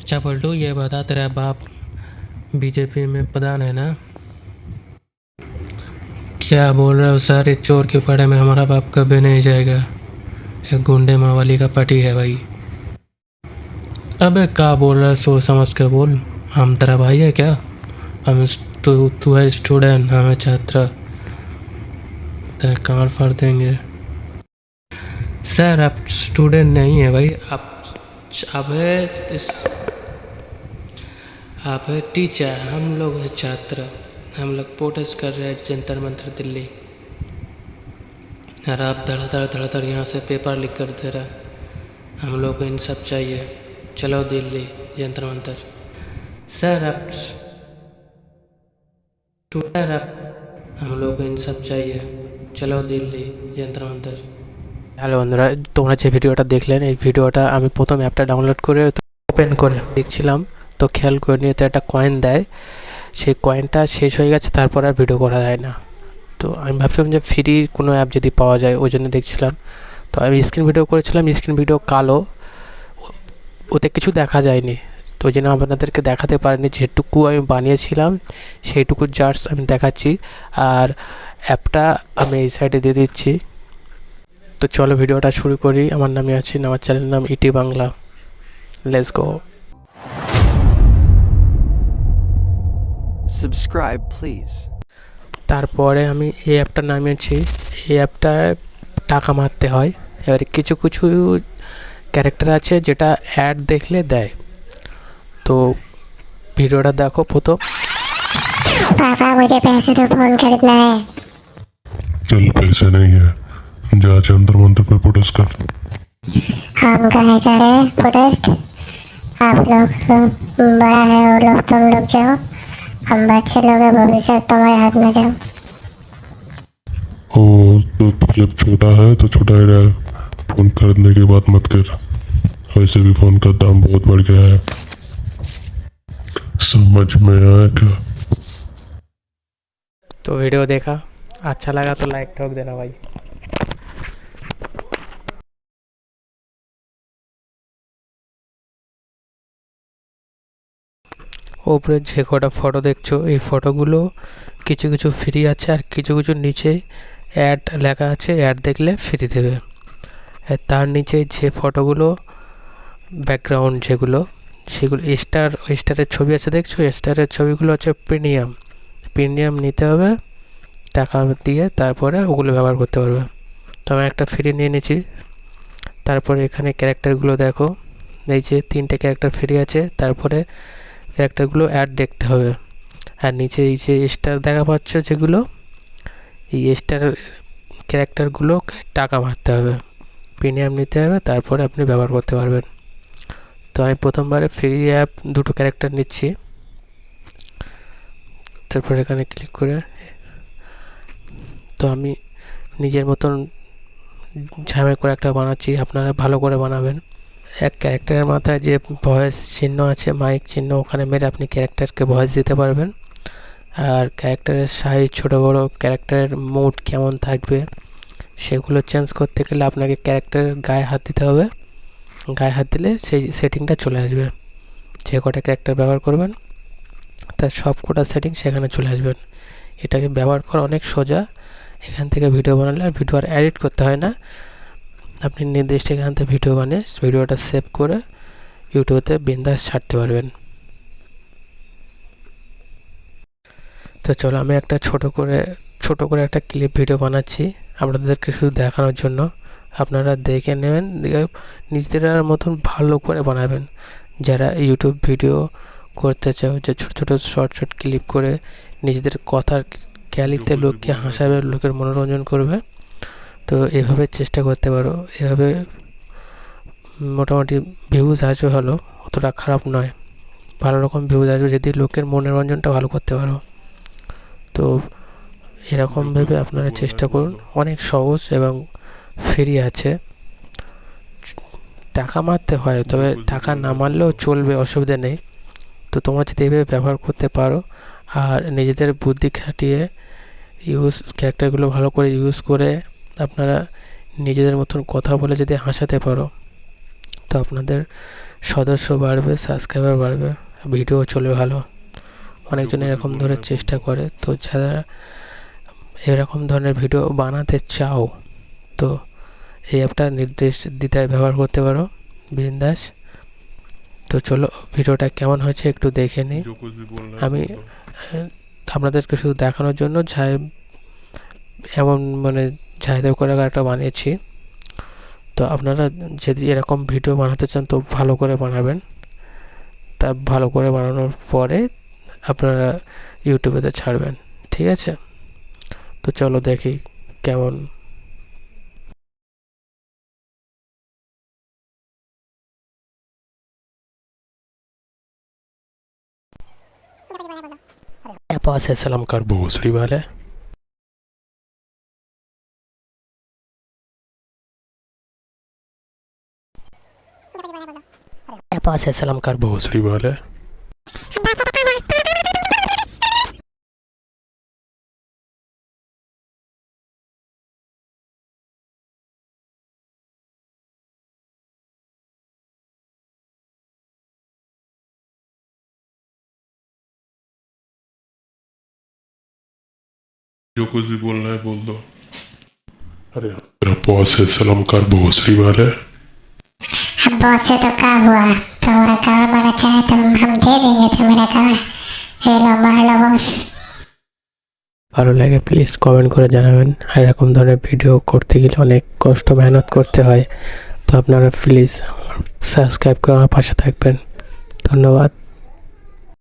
अच्छा पलटू, ये बता, तेरा बाप बीजेपी में प्रधान है ना? क्या बोल रहे हो सर? इस चोर के पड़े में हमारा बाप कभी नहीं जाएगा। एक गुंडे मावाली का पटी है भाई। अबे क्या बोल रहा है? सोच समझ के बोल। हम तेरा भाई है क्या? हम तू है स्टूडेंट, हम है छात्र। तेरे कान फाड़ देंगे। सर आप स्टूडेंट नहीं है भाई, आप है आप है टीचर, हम लोग है छात्र। हम लोग प्रोटेस्ट कर रहे हैं जंतर मंतर दिल्ली। और आप धड़ाधड़ यहाँ से पेपर लिख कर दे रहा। हम लोग को इन सब चाहिए। चलो दिल्ली जंतर मंतर। सर आप स्टूडेंट, आप हम लोग को इन सब चाहिए। चलो दिल्ली जंतर मंतर। হ্যালো বন্ধুরা, তোমরা যে ভিডিওটা দেখলেন, এই ভিডিওটা আমি প্রথম অ্যাপটা ডাউনলোড করে ওপেন করে দেখছিলাম। তো খেয়াল করে নিয়ে তো একটা কয়েন দেয়, সেই কয়েনটা শেষ হয়ে গেছে, তারপর আর ভিডিও করা যায় না। তো আমি ভাবছিলাম যে ফ্রি কোনো অ্যাপ যদি পাওয়া যায়, ওই জন্য দেখছিলাম। তো আমি স্ক্রিন ভিডিও করেছিলাম, স্ক্রিন ভিডিও কালো, ওতে কিছু দেখা যায়নি। তো ওই জন্য আপনাদেরকে দেখাতে পারিনি। যেটুকু আমি বানিয়েছিলাম সেইটুকু জাস্ট আমি দেখাচ্ছি। আর অ্যাপটা আমি এই সাইডে দিয়ে দিচ্ছি। তো চলো ভিডিওটা শুরু করি। আমার নামে আছে, আমার চ্যানেলের নাম ET Bangla. Let's go. Subscribe, please. তারপরে আমি এই অ্যাপটা নামিয়েছি। এই অ্যাপটায় টাকা মারতে হয়। এবারে কিছু কিছু ক্যারেক্টার আছে যেটা অ্যাড দেখলে দেয়। তো ভিডিওটা দেখো প্রথম। पापा मुझे पैसे दो, फोन खरीदना है। चल पैसे नहीं है, जा जंतर मंतर पे प्रोटेस्ट कर। हम काहे करे प्रोटेस्ट? आप लोग बड़ा है, वो लोग तुम लोग जाओ। हम बच्चे लोग हैं, भविष्य तुम्हारे हाथ में। जाओ। ओ तो तू जब छोटा है तो छोटा ही रहे, फोन खरीदने की बात मत कर। वैसे भी फोन का दाम बहुत बढ़ गया है, समझ में आया क्या? तो वीडियो देखा, अच्छा लगा तो लाइक ठोक देना भाई। ওপরে যে কটা ফটো দেখছো, এই ফটোগুলো কিছু কিছু ফ্রি আছে, আর কিছু কিছু নিচে অ্যাড লেখা আছে, অ্যাড দেখলে ফ্রি দেবে। তার নিচে যে ফটোগুলো ব্যাকগ্রাউন্ড যেগুলো, সেগুলো স্টারের ছবি আছে দেখছো, স্টারের ছবিগুলো হচ্ছে প্রিমিয়াম নিতে হবে টাকা দিয়ে, তারপরে ওগুলো ব্যবহার করতে পারবে। তো আমি একটা ফ্রি নিয়ে নিয়েছি। তারপরে এখানে ক্যারেক্টারগুলো দেখো, এই যে 3টে ক্যারেক্টার ফ্রি আছে। তারপরে ক্যারেক্টারগুলো অ্যাড দেখতে হবে। আর নিচে এই যে স্টার দেখা পাচ্ছ যেগুলো, এই স্টার ক্যারেক্টারগুলো টাকা মারতে হবে, প্রিমিয়াম নিতে হবে, তারপরে আপনি ব্যবহার করতে পারবেন। তো আমি প্রথমবারে ফ্রি অ্যাপ 2টো ক্যারেক্টার নিচ্ছি। তারপর এখানে ক্লিক করে তো আমি নিজের মতন ঝামেলা করে একটা বানাচ্ছি, আপনারা ভালো করে বানাবেন। এক ক্যারেক্টারের মাথায় যে ভয়েস চিহ্ন আছে, মাইক চিহ্ন, ওখানে মেরে আপনি ক্যারেক্টারকে ভয়েস দিতে পারবেন। আর ক্যারেক্টারের সাইজ, ছোটো বড়ো, ক্যারেক্টারের মুড কেমন থাকবে, সেগুলো চেঞ্জ করতে গেলে আপনাকে ক্যারেক্টারের গায়ে হাত দিতে হবে। গায়ে হাত দিলে সেই সেটিংটা চলে আসবে। যে কটা ক্যারেক্টার ব্যবহার করবেন তার সব কটা সেটিং সেখানে চলে আসবেন। এটাকে ব্যবহার করা অনেক সোজা। এখান থেকে ভিডিও বানালে আর ভিডিও আর এডিট করতে হয় না। আপনি নির্দিষ্ট এখান থেকে ভিডিও বানিয়ে ভিডিওটা সেভ করে ইউটিউবে বিন্দাস ছাড়তে পারবেন। তো চলো আমি একটা ছোট করে একটা ক্লিপ ভিডিও বানাচ্ছি আপনাদেরকে শুধু দেখানোর জন্য। আপনারা দেখে নেবেন, নিজেদের মতন ভালো করে বানাবেন। যারা ইউটিউব ভিডিও করতে চাও, যে ছোট শর্ট ক্লিপ করে নিজেদের কথার ক্যালিতে লোককে হাসাবে, লোকের মনোরঞ্জন করবে, তো এভাবে চেষ্টা করতে পারো। এভাবে মোটামুটি ভিউজ আসবে, ভালো, অতটা খারাপ নয়, ভালো রকম ভিউজ আসবে যদি লোকের মনোরঞ্জনটা ভালো করতে পারো। তো এরকম ভেবে আপনারা চেষ্টা করুন। অনেক সহজ এবং ফ্রি আছে। টাকা মারতে হয়, তবে টাকা না মারলেও চলবে, অসুবিধা নেই। তো তোমরা যদি এইভাবে ব্যবহার করতে পারো আর নিজেদের বুদ্ধি খাটিয়ে ক্যারেক্টারগুলো ভালো করে ইউজ করে আপনারা নিজেদের মতন কথা বলে যদি হাসাতে পারো, তো আপনাদের সদস্য বাড়বে, সাবস্ক্রাইবার বাড়বে, ভিডিও চলে ভালো। অনেকজন এরকম ধরে চেষ্টা করে। তো যারা এরকম ধরনের ভিডিও বানাতে চাও তো এই অ্যাপটা নির্দেশ দ্বিধায় ব্যবহার করতে পারো, বিন্দাস। তো চলো ভিডিওটা কেমন হয়েছে একটু দেখে নিই। আমি আপনাদেরকে শুধু দেখানোর জন্য এমন মানে ঝাইদেও করে একটা বানিয়েছি। তো আপনারা যদি এরকম ভিডিও বানাতে চান তো ভালো করে বানাবেন। তা ভালো করে বানানোর পরে আপনারা ইউটিউবেতে ছাড়বেন, ঠিক আছে? তো চলো দেখি কেমন। पास है सलाम कर भोसड़ी वाले पास है सलाम कर भोसड़ी वाले। जो कुछ भी बोलना है बोल दो। अरे तेरा बॉस है सलाम कर भोसड़ी वाले। अब बहुत से तो क्या हुआ, तुम्हारा कार मारा चाहे तो हम दे देंगे तुम्हारा कार, ये लो मार लो बॉस। ভালো লাগে প্লিজ কমেন্ট করে জানাবেন। আর এরকম ধরনের ভিডিও করতে গেলে অনেক কষ্ট মেহনত করতে হয়। তো আপনারা প্লিজ সাবস্ক্রাইব করে আমার পাশে থাকবেন। ধন্যবাদ।